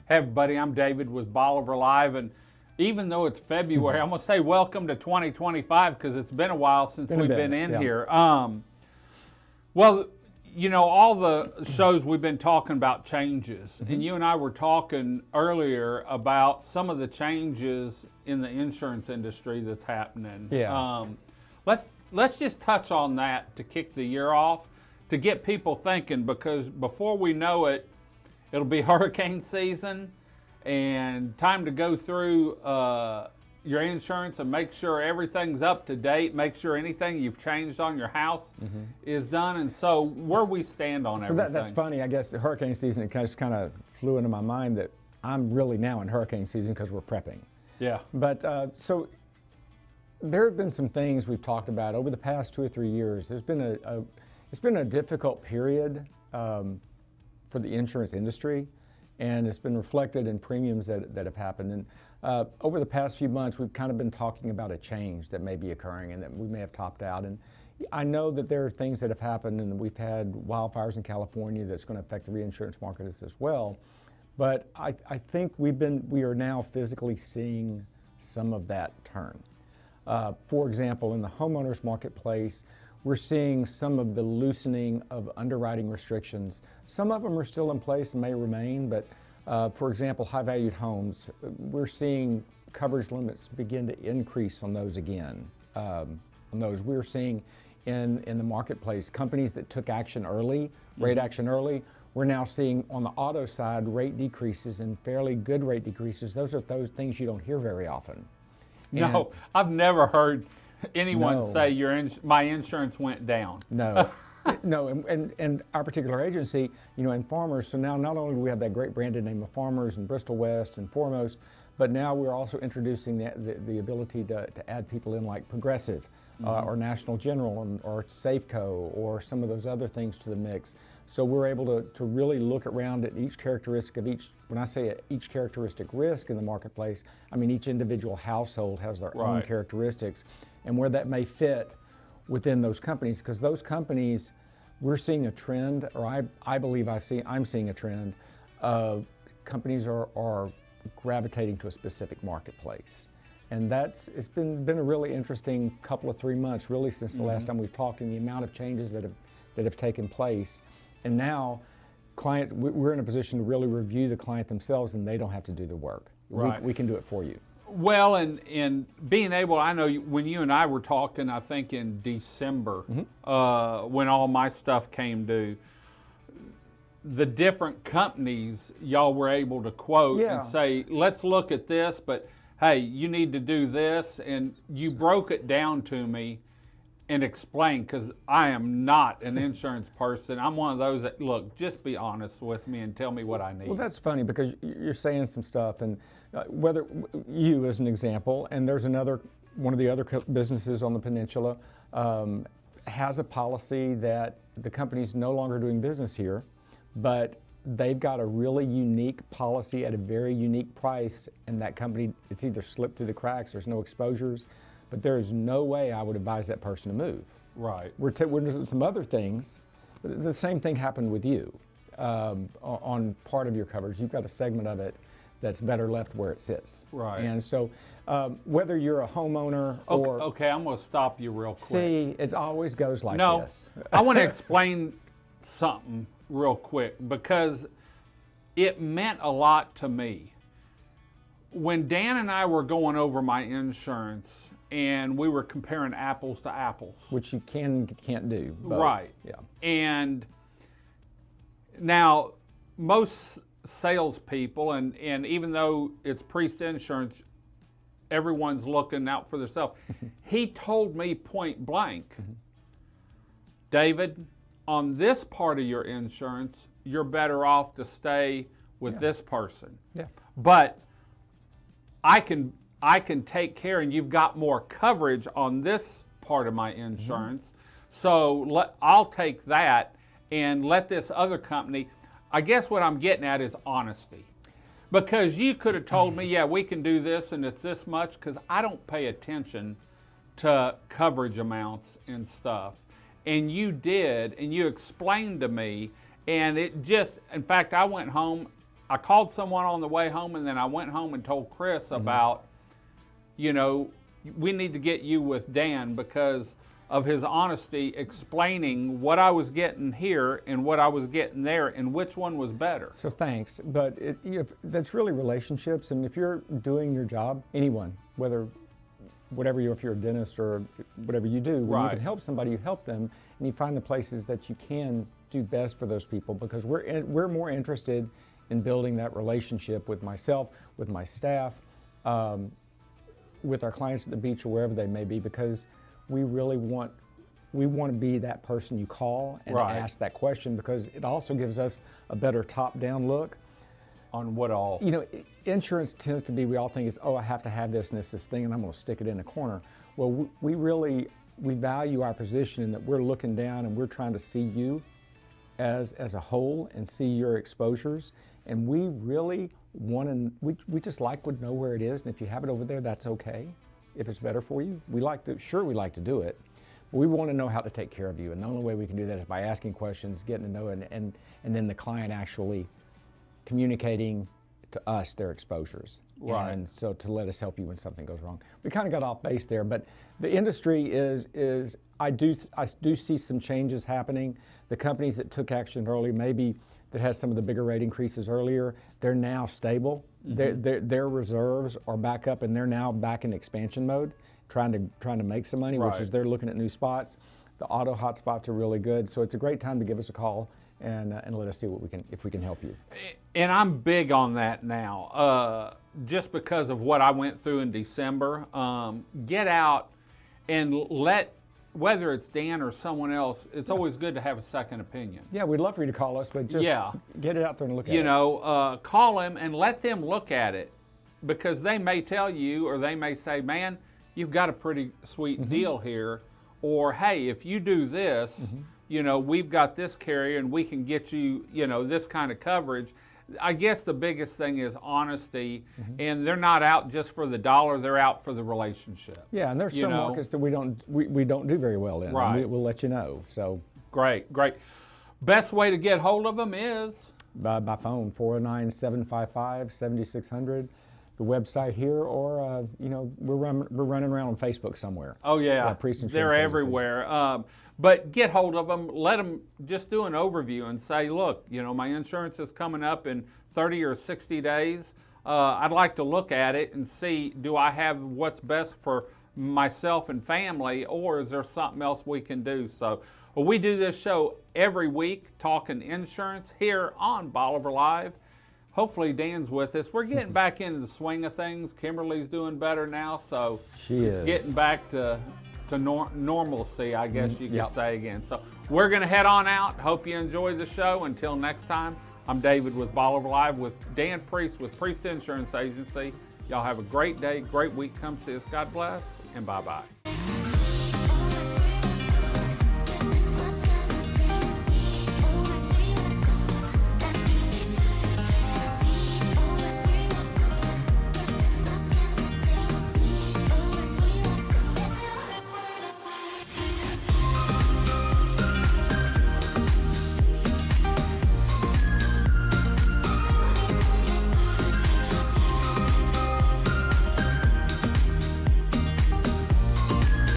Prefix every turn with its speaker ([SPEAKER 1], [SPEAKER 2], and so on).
[SPEAKER 1] Hey everybody, I'm David with Bolivar Live, and even though it's February, I'm gonna say welcome to 2025 because it's been a while since we've been in here. Well, you know, all the shows we've been talking about changes, and you and I were talking earlier about some of the changes in the insurance industry that's happening.
[SPEAKER 2] Yeah.
[SPEAKER 1] Let's just touch on that to kick the year off, to get people thinking, because before we know it, it'll be hurricane season and time to go through your insurance and make sure everything's up to date, make sure anything you've changed on your house is done. And so where we stand on everything.
[SPEAKER 2] That's funny. I guess the hurricane season, it just kind of flew into my mind that I'm really now in hurricane season because we're prepping.
[SPEAKER 1] Yeah.
[SPEAKER 2] But so there have been some things we've talked about over the past 2 or 3 years. There's been it's been a difficult period for the insurance industry, and it's been reflected in premiums that have happened. And over the past few months, we've kind of been talking about a change that may be occurring and that we may have topped out. And I know that there are things that have happened, and we've had wildfires in California that's going to affect the reinsurance market as well. But I think we are now physically seeing some of that turn. For example, in the homeowners marketplace, we're seeing some of the loosening of underwriting restrictions. Some of them are still in place and may remain, but for example, high-valued homes, we're seeing coverage limits begin to increase on those again. We're seeing in the marketplace, companies that took action early, rate action early, we're now seeing on the auto side rate decreases, and fairly good rate decreases. Those are those things you don't hear very often.
[SPEAKER 1] No, I've never heard anyone say my insurance went down.
[SPEAKER 2] No. No, and our particular agency, you know, and Farmers, so now not only do we have that great branded name of Farmers and Bristol West and Foremost, but now we're also introducing the ability to add people in like Progressive or National General or Safeco or some of those other things to the mix. So we're able to really look around at each characteristic of each, when I say each characteristic risk in the marketplace, I mean each individual household has their own characteristics and where that may fit within those companies, because those companies, we're seeing a trend, or I believe I'm seeing a trend of companies are gravitating to a specific marketplace. And it's been a really interesting couple of 3 months, really, since the last time we've talked, and the amount of changes that have taken place. And now we're in a position to really review the client themselves, and they don't have to do the work.
[SPEAKER 1] Right.
[SPEAKER 2] We can do it for you.
[SPEAKER 1] Well, and being able, I know when you and I were talking, I think in December, when all my stuff came due, the different companies y'all were able to quote and say, let's look at this, but hey, you need to do this, and you broke it down to me and explained, because I am not an insurance person. I'm one of those that, look, just be honest with me and tell me what I need.
[SPEAKER 2] Well, that's funny because you're saying some stuff, and whether you, as an example, and there's one of the other businesses on the peninsula has a policy that the company's no longer doing business here, but they've got a really unique policy at a very unique price, and that company, it's either slipped through the cracks, there's no exposures, but there's no way I would advise that person to move.
[SPEAKER 1] Right.
[SPEAKER 2] We're doing some other things, but the same thing happened with you on part of your coverage. You've got a segment of it that's better left where it sits.
[SPEAKER 1] Right.
[SPEAKER 2] And so whether you're a homeowner or...
[SPEAKER 1] Okay, I'm going to stop you real quick.
[SPEAKER 2] See, it always goes like this.
[SPEAKER 1] I want to explain something real quick because it meant a lot to me. When Dan and I were going over my insurance and we were comparing apples to apples.
[SPEAKER 2] Which you can't do. Both.
[SPEAKER 1] Right.
[SPEAKER 2] Yeah.
[SPEAKER 1] And now most salespeople, and even though it's Priest Insurance, everyone's looking out for themselves. He told me point blank, David, on this part of your insurance, you're better off to stay with this person.
[SPEAKER 2] Yeah.
[SPEAKER 1] But I can take care, and you've got more coverage on this part of my insurance. So I'll take that and let this other company. I guess what I'm getting at is honesty. Because you could have told me, yeah, we can do this and it's this much, because I don't pay attention to coverage amounts and stuff. And you did, and you explained to me, and it just, in fact, I went home I called someone on the way home, and then I went home and told Chris about, you know, we need to get you with Dan because of his honesty explaining what I was getting here and what I was getting there and which one was better.
[SPEAKER 2] So thanks, but that's really relationships, and if you're doing your job, anyone, if you're a dentist or whatever you do, when you can help somebody, you help them, and you find the places that you can do best for those people, because we're more interested in building that relationship with myself, with my staff, with our clients at the beach or wherever they may be, because we really want to be that person you call and ask that question, because it also gives us a better top-down look
[SPEAKER 1] on what all.
[SPEAKER 2] You know, insurance tends to be, we all think it's, oh, I have to have this and this thing, and I'm going to stick it in a corner. Well, we value our position in that we're looking down and we're trying to see you as a whole and see your exposures, and we really want to, we just like to know where it is, and if you have it over there, that's okay. If it's better for you, we like to do it, but we want to know how to take care of you, and the only way we can do that is by asking questions, getting to know it, and then the client actually communicating to us their exposures.
[SPEAKER 1] Right.
[SPEAKER 2] And so to let us help you when something goes wrong. We kind of got off base there, but the industry is I do see some changes happening. The companies that took action early, maybe that has some of the bigger rate increases earlier, they're now stable. Their reserves are back up, and they're now back in expansion mode, trying to make some money, which is they're looking at new spots. The auto hot spots are really good, so it's a great time to give us a call and let us see if we can help you.
[SPEAKER 1] And I'm big on that now, just because of what I went through in December. Get out and whether it's Dan or someone else, it's always good to have a second opinion.
[SPEAKER 2] Yeah, we'd love for you to call us, but just get it out there and look at it.
[SPEAKER 1] You know, call them and let them look at it, because they may tell you, or they may say, man, you've got a pretty sweet deal here, or hey, if you do this, you know, we've got this carrier and we can get you, you know, this kind of coverage. I guess the biggest thing is honesty, and they're not out just for the dollar, they're out for the relationship.
[SPEAKER 2] Yeah, and there's some markets that we don't do very well in.
[SPEAKER 1] Right.
[SPEAKER 2] And we'll let you know. So
[SPEAKER 1] great. Best way to get hold of them is?
[SPEAKER 2] By phone, 409-755-7600. The website here, or you know, we're running around on Facebook somewhere.
[SPEAKER 1] Oh yeah, they're everywhere. But get hold of them. Let them just do an overview and say, look, you know, my insurance is coming up in 30 or 60 days. I'd like to look at it and see, do I have what's best for myself and family, or is there something else we can do? So we do this show every week, talking insurance here on Bolivar Live. Hopefully Dan's with us. We're getting back into the swing of things. Kimberly's doing better now, so it's getting back to normalcy, I guess you could say again. So we're going to head on out. Hope you enjoyed the show. Until next time, I'm David with Bolivar Live with Dan Priest with Priest Insurance Agency. Y'all have a great day, great week. Come see us. God bless, and bye-bye.